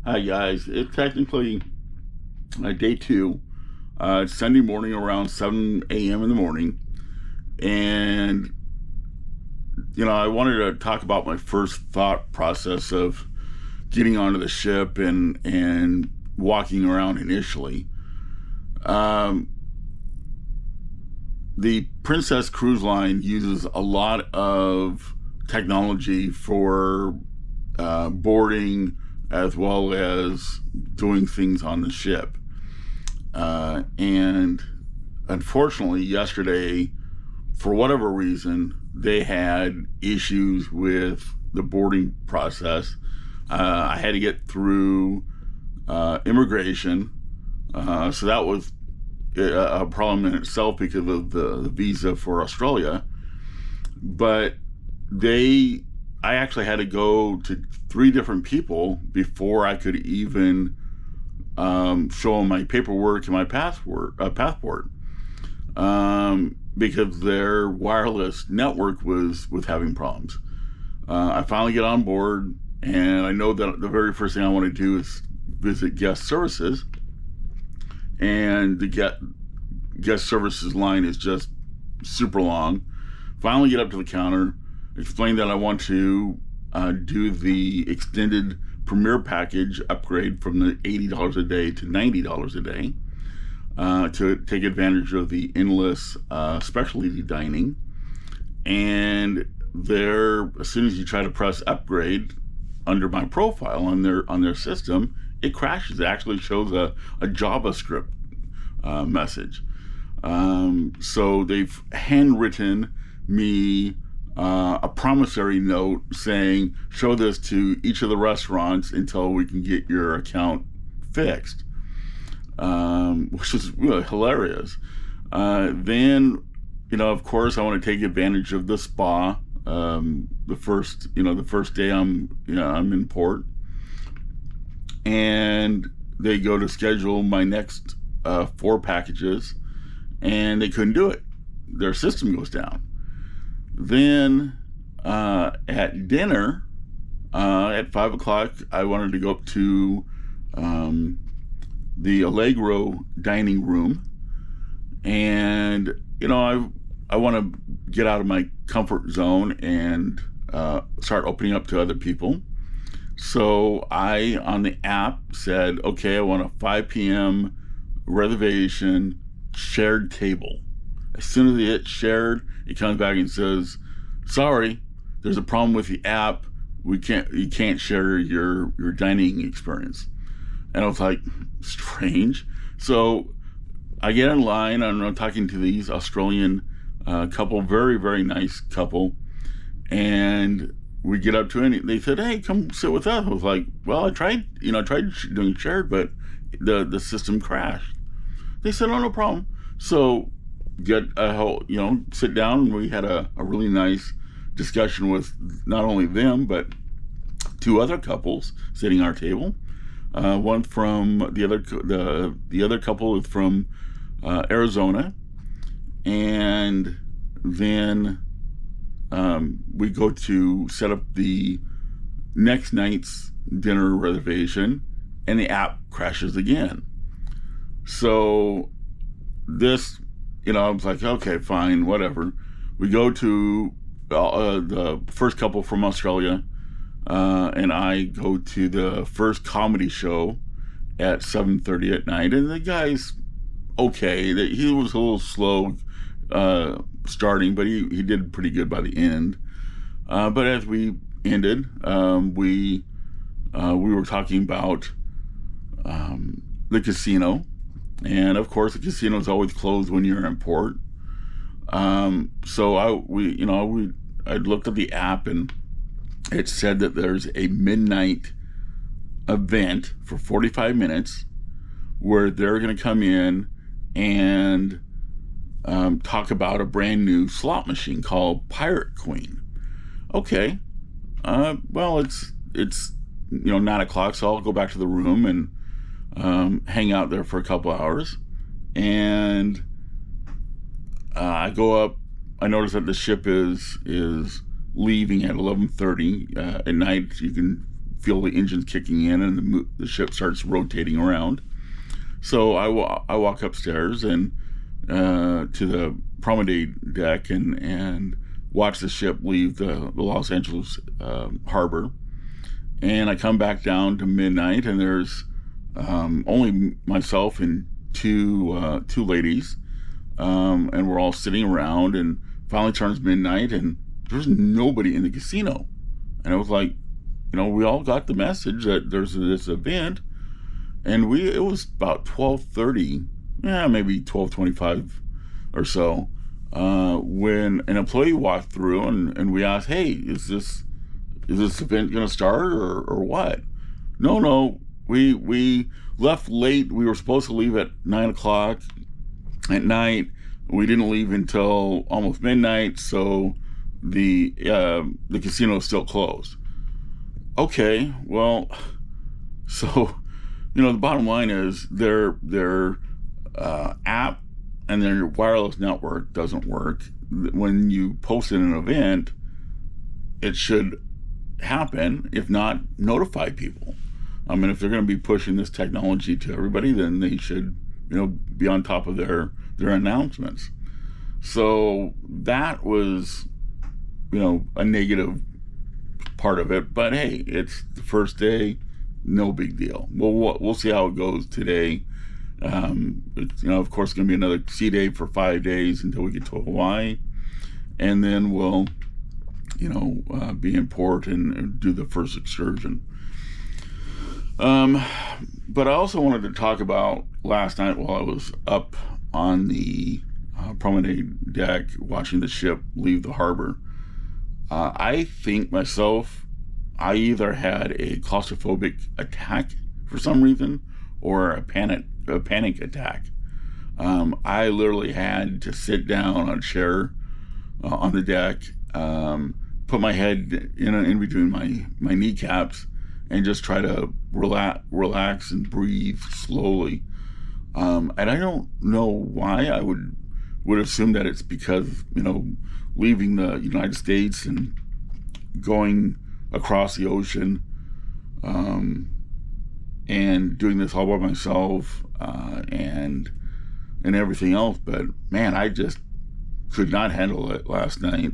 Hi guys, it's technically day two. It's Sunday morning around 7 a.m. in the morning, and I wanted to talk about my first thought process of getting onto the ship and walking around initially. Um, the Princess Cruise Line uses a lot of technology for boarding as well as doing things on the ship. And unfortunately, yesterday, for whatever reason, they had issues with the boarding process. I had to get through immigration, so that was a problem in itself because of the visa for Australia. But I actually had to go to 3 different people before I could even show them my paperwork and my passport, because their wireless network was having problems. I finally get on board, and I know that the very first thing I want to do is visit guest services, and the guest services line is just super long. Finally get up to the counter, explain that I want to do the extended Premier package upgrade from the $80 a day to $90 a day to take advantage of the endless specialty dining. And there, as soon as you try to press upgrade under my profile on their system, it crashes. It actually shows a JavaScript message. So they've handwritten me a promissory note saying, show this to each of the restaurants until we can get your account fixed, which is really hilarious. Then, of course, I want to take advantage of the spa. The first day I'm in port, and they go to schedule my next 4 packages, and they couldn't do it. Their system goes down. Then at dinner at 5 o'clock, I wanted to go up to the Allegro dining room, and I want to get out of my comfort zone and start opening up to other people. So I, on the app, said, okay, I want a 5 p.m. reservation, shared table. As soon as it hits shared, it comes back and says, sorry, there's a problem with the app. You can't share your dining experience. And I was like, strange. So I get in line, and I'm talking to these Australian couple, very, very nice couple. And we get up to it, they said, hey, come sit with us. I was like, well, I tried doing shared, but the system crashed. They said, oh, no problem. So get a whole, sit down, and we had a really nice discussion with not only them, but 2 other couples sitting at our table. One from the other couple is from Arizona, and then we go to set up the next night's dinner reservation, and the app crashes again. So this, I was like, okay, fine, whatever. We go to the first couple from Australia, and I go to the first comedy show at 7:30 at night, and the guy's okay. He was a little slow starting, but he did pretty good by the end. But as we ended, we were talking about the casino. And of course, the casino is always closed when you're in port. So I looked at the app, and it said that there's a midnight event for 45 minutes where they're going to come in and talk about a brand new slot machine called Pirate Queen. Okay, well, it's 9 o'clock, so I'll go back to the room and hang out there for a couple hours. And I go up. I notice that the ship is leaving at 11:30 at night. You can feel the engines kicking in and the ship starts rotating around. So I walk upstairs and to the promenade deck and watch the ship leave the Los Angeles harbor. And I come back down to midnight, and there's only myself and two ladies, and we're all sitting around. And finally turns midnight, and there's nobody in the casino. And I was like, we all got the message that there's this event, and it was about 12:30, maybe 12:25 or so, when an employee walked through, and we asked, "Hey, is this event going to start or what?" No, we left late. We were supposed to leave at 9:00 at night. We didn't leave until almost midnight, so the casino is still closed. Okay, well, so the bottom line is their app and their wireless network doesn't work. When you post in an event, it should happen. If not, notify people. I mean, if they're going to be pushing this technology to everybody, then they should, be on top of their announcements. So that was, a negative part of it. But hey, it's the first day, no big deal. We'll see how it goes today. It's, of course, going to be another sea day for 5 days until we get to Hawaii, and then we'll, be in port and do the first excursion. But I also wanted to talk about last night while I was up on the promenade deck watching the ship leave the harbor. I think myself, I either had a claustrophobic attack for some reason or a panic attack. I literally had to sit down on a chair on the deck, put my head in between my kneecaps, and just try to relax and breathe slowly. And I don't know why. I would assume that it's because, leaving the United States and going across the ocean, and doing this all by myself, and everything else. But man, I just could not handle it last night.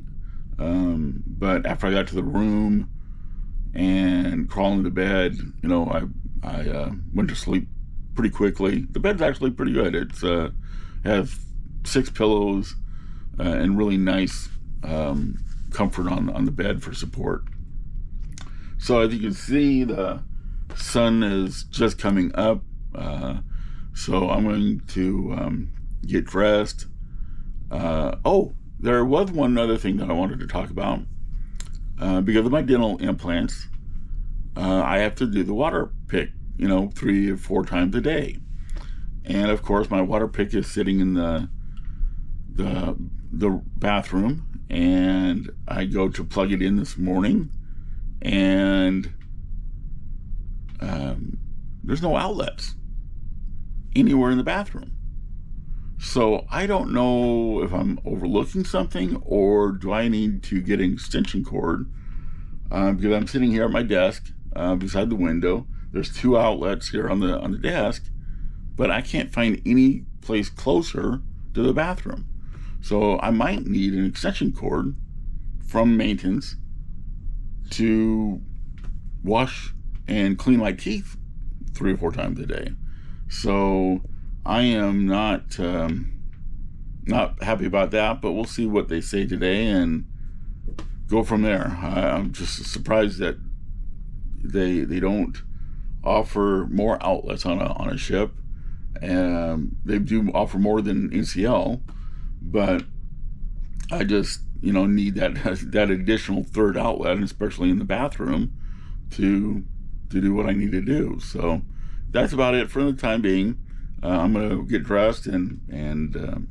But after I got to the room and crawled into bed, I went to sleep pretty quickly. The bed's actually pretty good. It's has 6 pillows and really nice comfort on the bed for support. So as you can see, the sun is just coming up. So I'm going to get dressed. There was one other thing that I wanted to talk about. Because of my dental implants, I have to do the water pick, 3 or 4 times a day. And of course, my water pick is sitting in the bathroom, and I go to plug it in this morning, and there's no outlets anywhere in the bathroom. So I don't know if I'm overlooking something, or do I need to get an extension cord, because I'm sitting here at my desk beside the window. There's 2 outlets here on the desk, but I can't find any place closer to the bathroom. So I might need an extension cord from maintenance to wash and clean my teeth 3 or 4 times a day. So I am not happy about that, but we'll see what they say today and go from there. I'm just surprised that they don't offer more outlets on a ship. They do offer more than NCL, but I just need that additional 3rd outlet, especially in the bathroom, to do what I need to do. So that's about it for the time being. I'm gonna get dressed and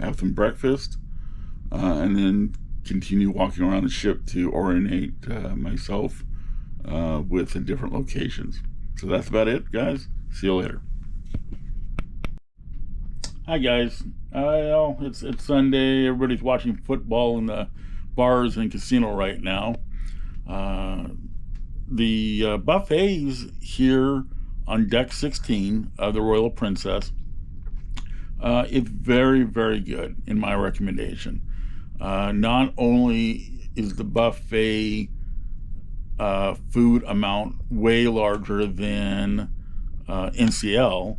have some breakfast, and then continue walking around the ship to orientate myself with the different locations. So that's about it, guys. See you later. Hi, guys. It's Sunday. Everybody's watching football in the bars and casino right now. the buffets here on deck 16 of the Royal Princess is very, very good in my recommendation. Not only is the buffet food amount way larger than NCL,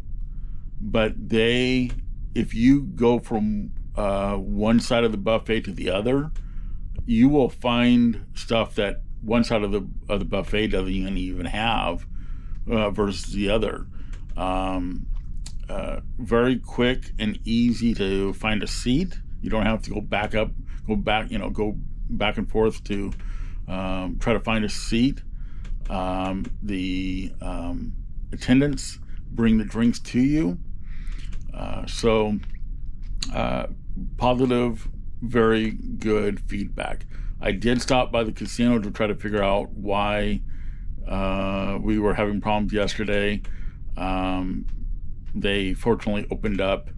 but if you go from one side of the buffet to the other, you will find stuff that one side of the buffet doesn't even have versus the other. Very quick and easy to find a seat. You don't have to go back, go back and forth to try to find a seat. The attendants bring the drinks to you. So positive, very good feedback. I did stop by the casino to try to figure out why we were having problems yesterday. They fortunately opened up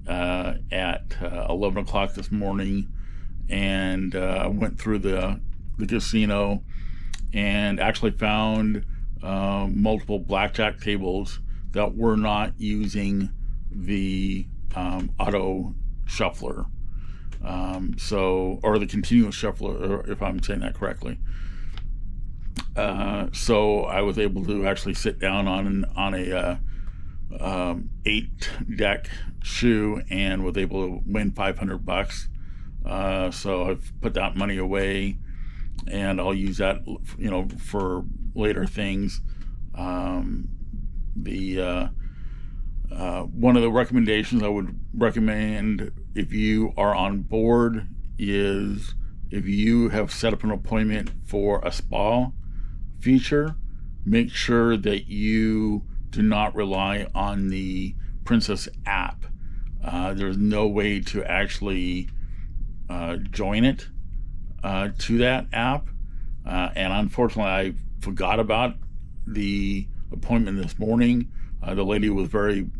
at 11 o'clock this morning, and went through the casino and actually found multiple blackjack tables that were not using the auto shuffler, or the continuous shuffler, if I'm saying that correctly. So I was able to actually sit down on a 8-deck shoe and was able to win $500. So I've put that money away, and I'll use that, for later things. One of the recommendations I would recommend if you are on board is if you have set up an appointment for a spa feature, make sure that you do not rely on the Princess app. There's no way to actually join it to that app, and unfortunately I forgot about the appointment this morning. The lady was very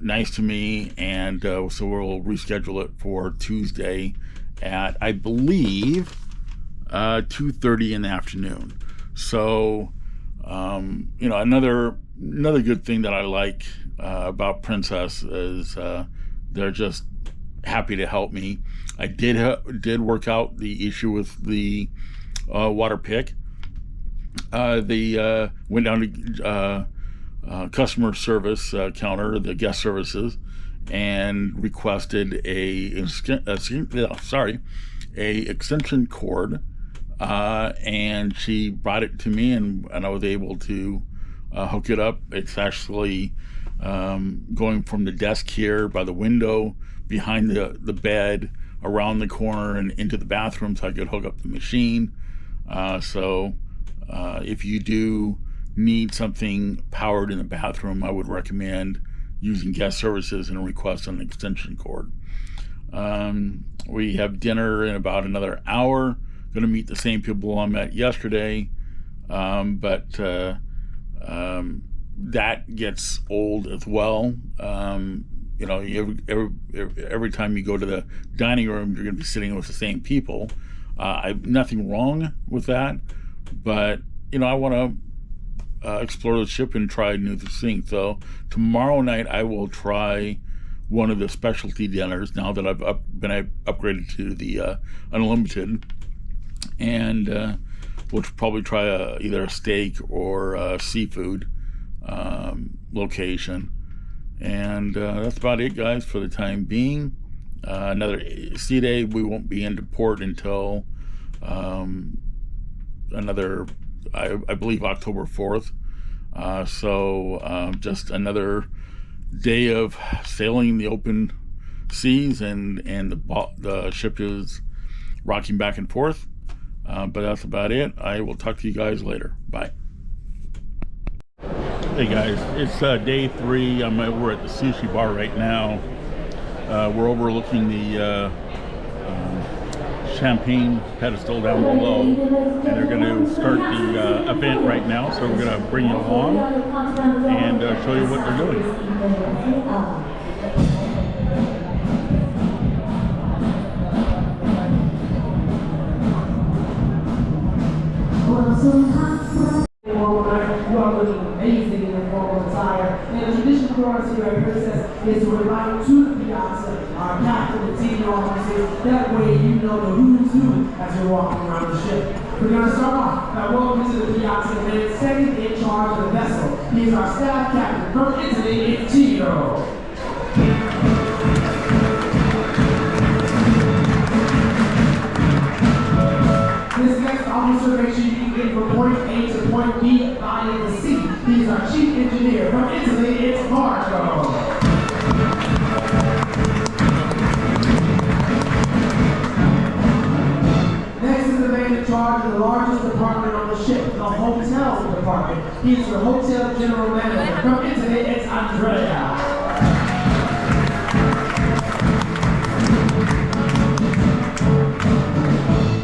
nice to me, and so we'll reschedule it for Tuesday at, I believe, 2:30 in the afternoon. So another good thing that I like about Princess is they're just happy to help me. I did work out the issue with the water pick. They went down to customer service counter, the guest services, and requested a extension cord, and she brought it to me, and I was able to hook it up. It's actually going from the desk here by the window, behind the bed, around the corner, and into the bathroom, so I could hook up the machine. So if you do need something powered in the bathroom, I would recommend using guest services and request an extension cord. We have dinner in about another hour. Going to meet the same people I met yesterday, but that gets old as well. Every time you go to the dining room, you're going to be sitting with the same people. Nothing wrong with that, but I want to explore the ship and try new things. So tomorrow night I will try one of the specialty dinners, now that I've been upgraded to the unlimited, and we'll probably try either a steak or a seafood location. And that's about it, guys, for the time being. Another sea day. We won't be into port until I believe October 4th. So just another day of sailing the open seas, and the ship is rocking back and forth. But that's about it. I will talk to you guys later. Bye. Hey guys, it's day 3. I'm over at the sushi bar right now. We're overlooking the champagne pedestal down below, and they're going to start the event right now, so we're going to bring you along and show you what they're doing. looking amazing in their formal attire. And the tradition for us here at Princess is to invite to the piazza our captain and team officers. That way you know the who's who as you're walking around the ship. We're going to start off by welcoming to the piazza the man second in charge of the vessel. He is our staff captain from Italy, it's Tito. This next officer makes sure you can get from point A to point B via the sea. He's our chief engineer. From Italy, it's Marco. Next is the man in charge of the largest department on the ship, the hotel department. He's your hotel general manager. From Italy, it's Andrea.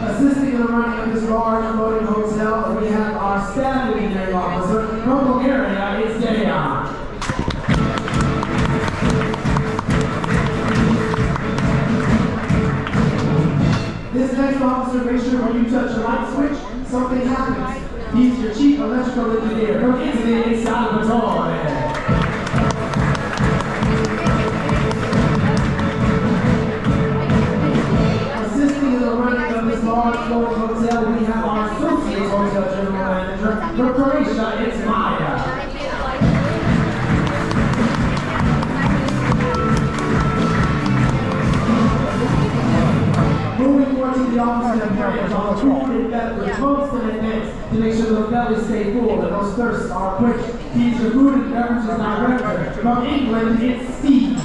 Assisting in the running of this large floating hotel, we have our staff engineering officer. From Bulgaria, it's Dejan. This next officer makes sure when you touch the light switch, something happens. He's your chief electrical engineer. From Italy, it's Salvatore. Assisting in the running of this large floating hotel, we have our associate hotel general manager. From Croatia, it's Maya. Moving forward to the office and appearance on the food and beverage most in advance to make sure those bellies stay full and those thirsts are quenched. He's your food and beverages director. From England, it's Steve.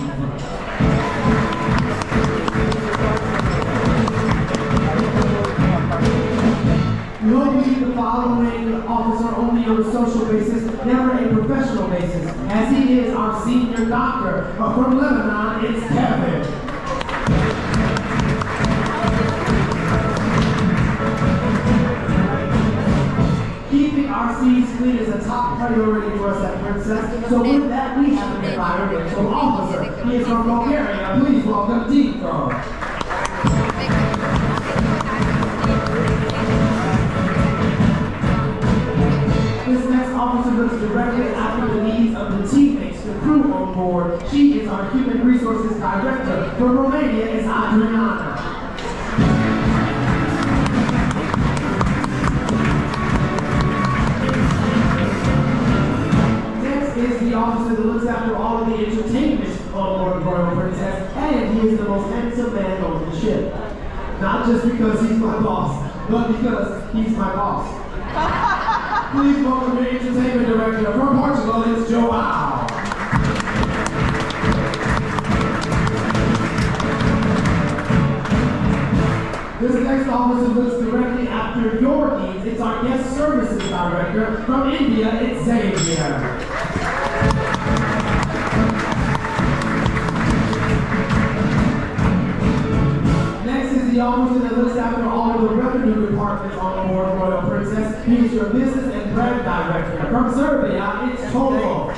We hope we keep the following officer only on a social basis, never a professional basis, as he is our senior doctor. But from Lebanon, it's Kevin. Keeping our seas clean is a top priority for us at Princess. So with that, we have an environmental officer. He is from Bulgaria. Please welcome Tito. This next officer looks directly after the needs of the teammates, the crew on board. She is our human resources director. From Romania is Adriana. Is the officer that looks after all of the entertainment on board Royal Princess, and he is the most handsome man on the ship. Not just because he's my boss, but because he's my boss. Please welcome your entertainment director from Portugal, it's Joao. This next officer looks directly after your needs. It's our guest services director. From India, it's Xavier. Next is the officer that looks after all of the revenue departments on board Royal Princess. He's your business and brand director. From Serbia, it's Togo.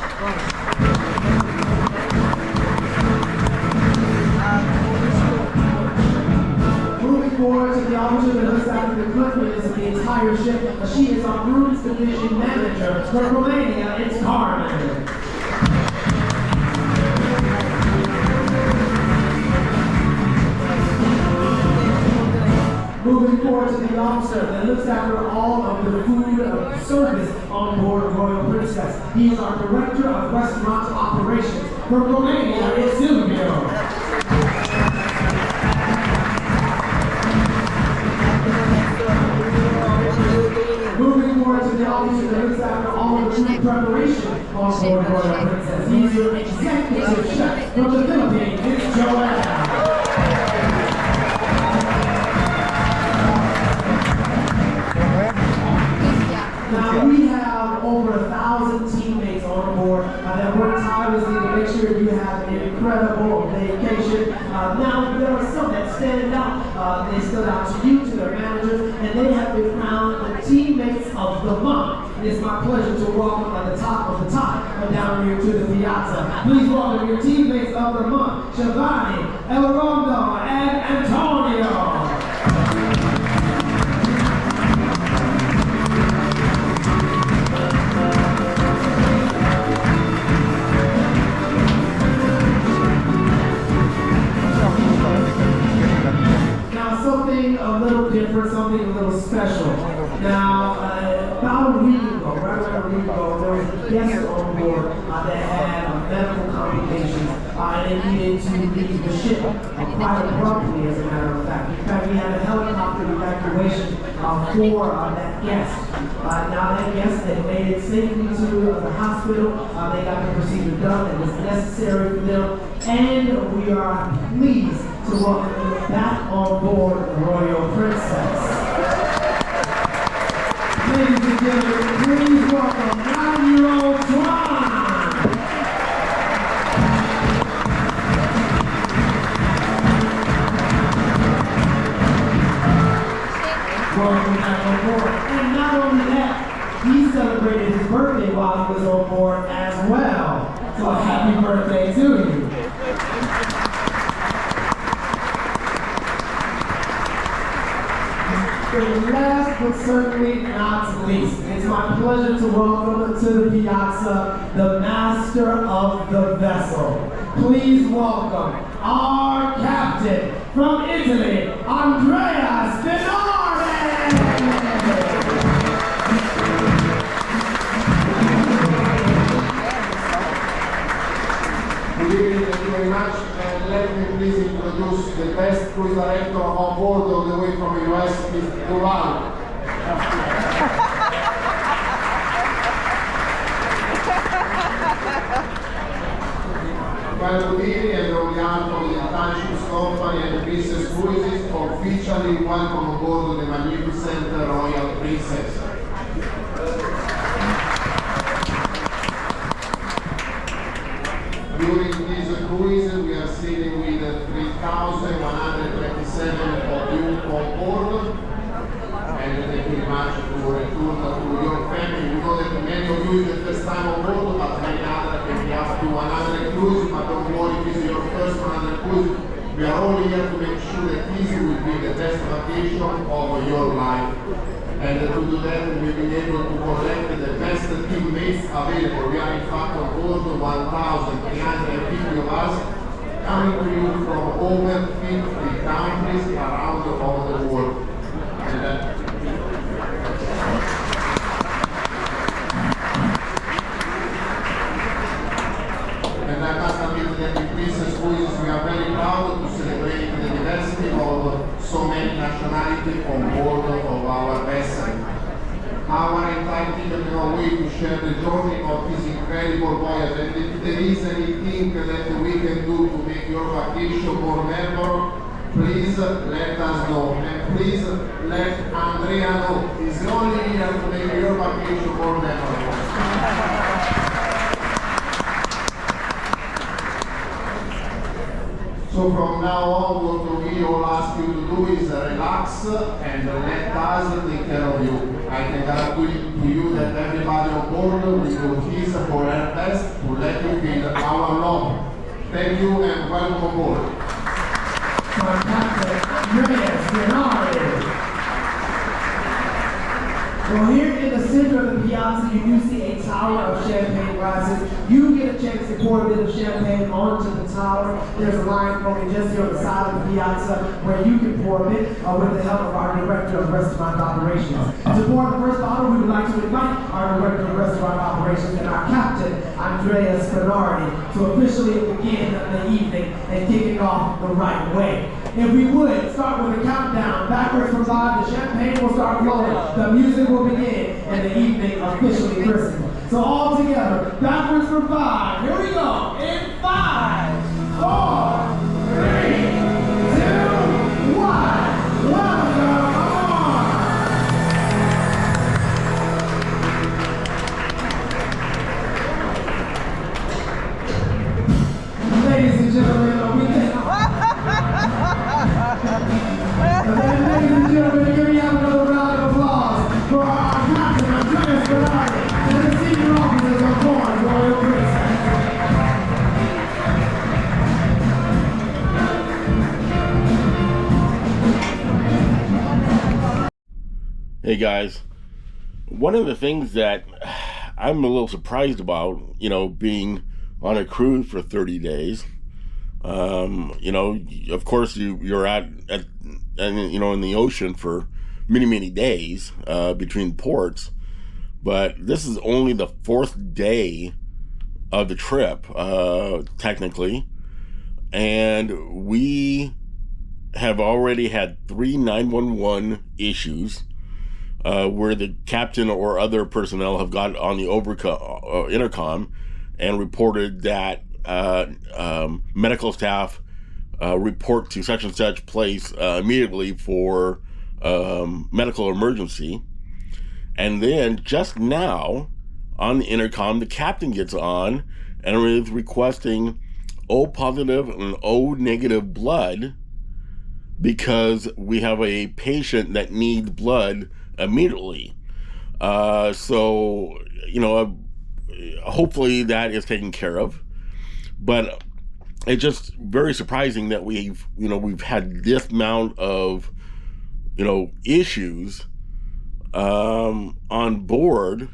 Moving forward to the officer that looks after the cleanliness of the entire ship. She is our rooms division manager. From Romania, it's Carmen. Moving forward to the officer that looks after all of the food service on board Royal Princess. He is our director of restaurant operations. From Romania, it's Silvio. Moving forward to the officer that looks after all of the food preparation on board Royal Princess. He's your executive chef. From the Philippines, it's Joanna. Now we have over 1,000 teammates on board that work tirelessly to make sure you have an incredible vacation. Now there are some that stand out. They stood out to you, to their managers, and they have been crowned the teammates of the month. It's my pleasure to welcome at the top of the top down here to the piazza. Please welcome your teammates of the month, Giovanni, Elrondo, and Antonio. we go, there was a guest on board that had medical complications and it needed to leave the ship quite abruptly, as a matter of fact. In fact, we had a helicopter evacuation for that guest. Now that guest, they made it safely to the hospital. They got the procedure done that was necessary for them. And we are pleased to welcome them back on board the Royal Princess. Ladies and gentlemen, please welcome 9-year-old Twan. Welcome back on board. And not only that, he celebrated his birthday while he was on board as well. So happy birthday to you. And last but certainly not least, it's my pleasure to welcome to the piazza the master of the vessel. Please welcome our captain from Italy, Andrea Spinardi! Good evening, thank you very much. And let me please introduce the best cruise director on board all the way from the US, Mr. thru. Well, good evening, and on behalf of the Italian Company and the Princess Cruises, officially welcome on board the magnificent Royal Princess. During this cruise, we are sailing with 3,127 of you on board, and thank you very much to return to your family. We know that many of you is the first time on board, but many others can be up to 100 cruise, but don't worry, this is your first 100 cruise. We are all here to make sure that this will be the best vacation of your life. And to do that, we've been able to collect the best teammates available. We are in fact on board 1,350 of us, coming to you from over 50 countries around the world. And I must admit that in Princess Cruises we are very proud to celebrate the diversity of so many nationalities on board of our vessel. Our entire team is on way to share the journey of this incredible voyage, and if there is anything that we can do to make your vacation more memorable, please let us know, and please let Andrea know. He's only here to make your vacation more memorable. So from now on, what we all ask you to do is relax and let us take care of you. I can guarantee to you that everybody on board will do his for her best to let you feel our love. Thank you and welcome aboard. Well, here in the center of the piazza, you do see a tower of champagne glasses. You get a chance to pour a bit of champagne onto the tower. There's a line forming just here on the side of the piazza where you can pour a bit with the help of our Director of Restaurant Operations. To pour the first bottle, we would like to invite our Director of Restaurant Operations and our Captain, Andrea Spinardi, to officially begin the evening and kick it off the right way. If we would, start with a countdown. Backwards from 5, the champagne will start flowing. The music will begin, and the evening officially christened. So all together, backwards from 5. Here we go. In 5, 4, 3, 2, 1. Welcome on. Ladies and gentlemen, we thank ladies and gentlemen, give me another round of applause for our captain, Andrea Spinardi, and the senior officers on board Royal Princess. Hey guys, one of the things that I'm a little surprised about, being on a cruise for 30 days, of course you're in the ocean for many days between ports, But this is only the 4th day of the trip, technically. And we have already had 3 911 issues where the captain or other personnel have got on the intercom and reported that medical staff report to such and such place immediately for medical emergency. And then just now on the intercom, the captain gets on and is requesting O positive and O negative blood because we have a patient that needs blood immediately. So, hopefully that is taken care of. But it's just very surprising that we've had this amount of, issues on board,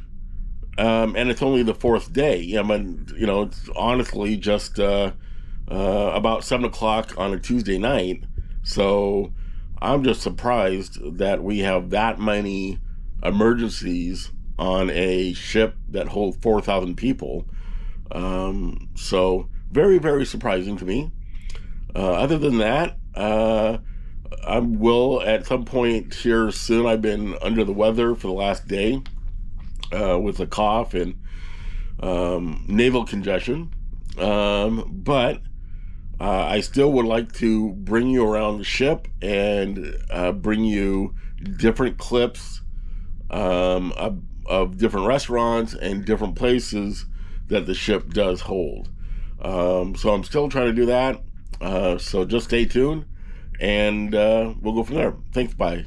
and it's only the 4th day. I mean, it's honestly just about 7 o'clock on a Tuesday night. So I'm just surprised that we have that many emergencies on a ship that holds 4,000 people. So very, very surprising to me. Other than that, I will at some point here soon. I've been under the weather for the last day with a cough and nasal congestion. But I still would like to bring you around the ship and bring you different clips of different restaurants and different places that the ship does hold. So I'm still trying to do that. So just stay tuned, and we'll go from there. Thanks, bye.